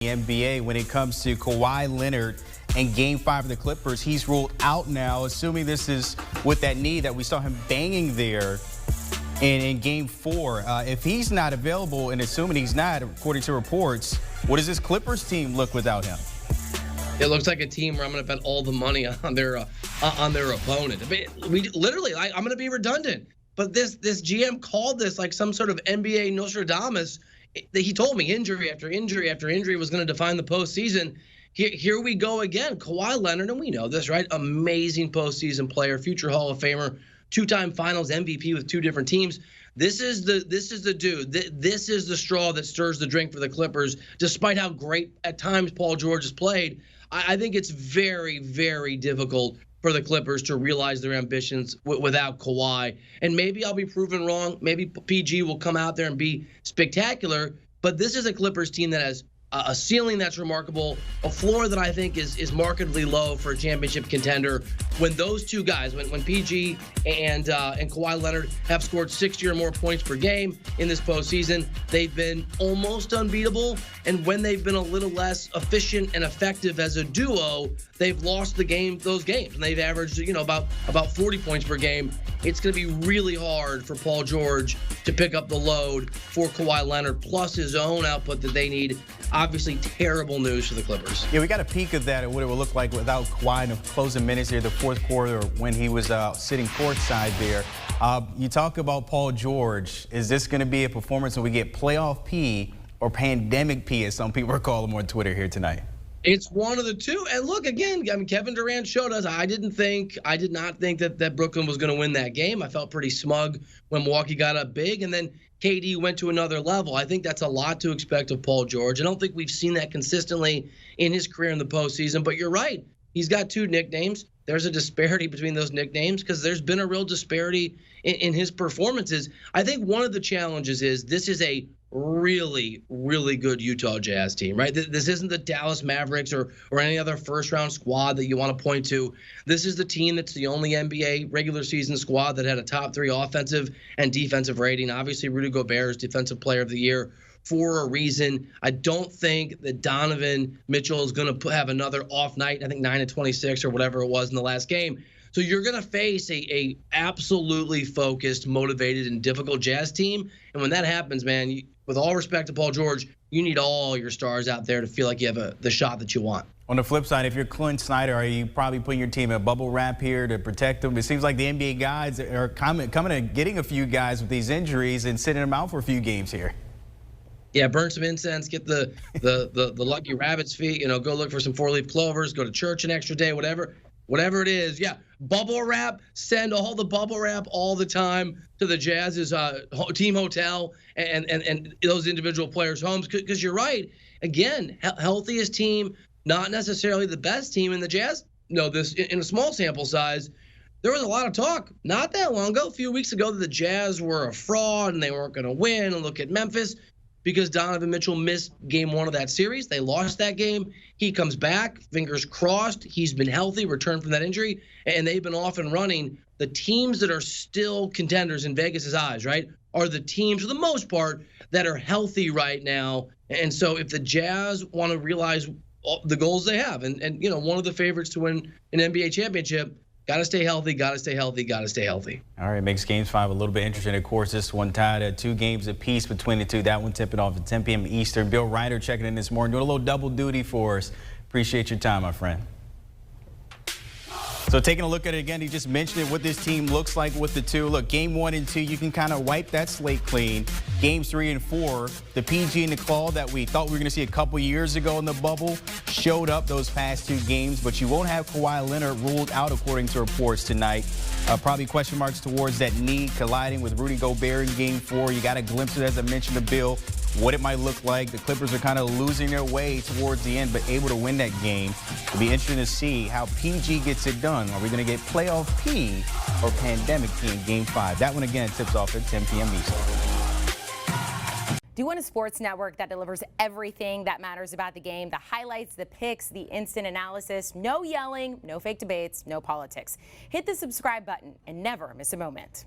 The NBA when it comes to Kawhi Leonard and Game 5 of the Clippers. He's ruled out now, assuming this is with that knee that we saw him banging there in Game 4. If he's not available, and assuming he's not, according to reports, what does this Clippers team look without him? It looks like a team where I'm going to bet all the money on their opponent. I'm going to be redundant, but this GM called this like some sort of NBA Nostradamus. He told me injury after injury after injury was going to define the postseason. Here we go again. Kawhi Leonard, and we know this, right? Amazing postseason player, future Hall of Famer, two-time Finals MVP with two different teams. This is the dude. This is the straw that stirs the drink for the Clippers. Despite how great at times Paul George has played, I think it's very, very difficult for the Clippers to realize their ambitions without Kawhi. And maybe I'll be proven wrong. Maybe PG will come out there and be spectacular. But this is a Clippers team that has a ceiling that's remarkable, a floor that I think is markedly low for a championship contender. When those two guys, when PG and Kawhi Leonard have scored 60 or more points per game in this postseason, they've been almost unbeatable. And when they've been a little less efficient and effective as a duo, they've lost those games. And they've averaged, about 40 points per game. It's going to be really hard for Paul George to pick up the load for Kawhi Leonard, plus his own output that they need. Obviously, terrible news for the Clippers. Yeah, we got a peek of that and what it would look like without Kawhi in the closing minutes here, the fourth quarter, when he was sitting courtside there. You talk about Paul George. Is this going to be a performance where we get playoff P or pandemic P, as some people are calling him on Twitter here tonight? It's one of the two. And look, again, Kevin Durant showed us. I did not think that Brooklyn was going to win that game. I felt pretty smug when Milwaukee got up big, and then KD went to another level. I think that's a lot to expect of Paul George. I don't think we've seen that consistently in his career in the postseason, but you're right. He's got two nicknames. There's a disparity between those nicknames because there's been a real disparity in his performances. I think one of the challenges is this is a really, really good Utah Jazz team, right? This isn't the Dallas Mavericks or any other first-round squad that you want to point to. This is the team that's the only NBA regular season squad that had a top 3 offensive and defensive rating. Obviously, Rudy Gobert is Defensive Player of the Year for a reason. I don't think that Donovan Mitchell is going to have another off night. I think 9 of 26 or whatever it was in the last game. So you're going to face a absolutely focused, motivated, and difficult Jazz team. And when that happens, man, with all respect to Paul George, you need all your stars out there to feel like you have the shot that you want. On the flip side, if you're Clint Snyder, are you probably putting your team in a bubble wrap here to protect them? It seems like the NBA guys are coming and getting a few guys with these injuries and sitting them out for a few games here. Yeah, burn some incense, get the lucky rabbit's feet, go look for some 4-leaf clovers, go to church an extra day, whatever it is. Yeah, bubble wrap, send all the bubble wrap all the time to the Jazz's team hotel and those individual players' homes. Because you're right. Again, healthiest team, not necessarily the best team. In the Jazz know this in a small sample size. There was a lot of talk not that long ago, a few weeks ago, that the Jazz were a fraud and they weren't going to win. And look at Memphis. Because Donovan Mitchell missed game 1 of that series. They lost that game. He comes back, fingers crossed. He's been healthy, returned from that injury, and they've been off and running. The teams that are still contenders in Vegas's eyes, right, are the teams, for the most part, that are healthy right now. And so if the Jazz want to realize the goals they have, and one of the favorites to win an NBA championship, got to stay healthy, got to stay healthy, got to stay healthy. All right, makes Game 5 a little bit interesting. Of course, this one tied at 2 games apiece between the two. That one tipping off at 10 p.m. Eastern. Bill Reiter checking in this morning, doing a little double duty for us. Appreciate your time, my friend. So taking a look at it again, he just mentioned it, what this team looks like with the two. Look, Game 1 and 2, you can kind of wipe that slate clean. Games 3 and 4, the PG and the Claw that we thought we were going to see a couple years ago in the bubble showed up those past 2 games, but you won't have Kawhi Leonard ruled out according to reports tonight. Probably question marks towards that knee colliding with Rudy Gobert in Game 4. You got a glimpse of it, as I mentioned to Bill, what it might look like. The Clippers are kind of losing their way towards the end, but able to win that game. It'll be interesting to see how PG gets it done. Are we going to get playoff P or pandemic P in Game 5? That one, again, tips off at 10 p.m. Eastern. Do you want a sports network that delivers everything that matters about the game? The highlights, the picks, the instant analysis. No yelling, no fake debates, no politics. Hit the subscribe button and never miss a moment.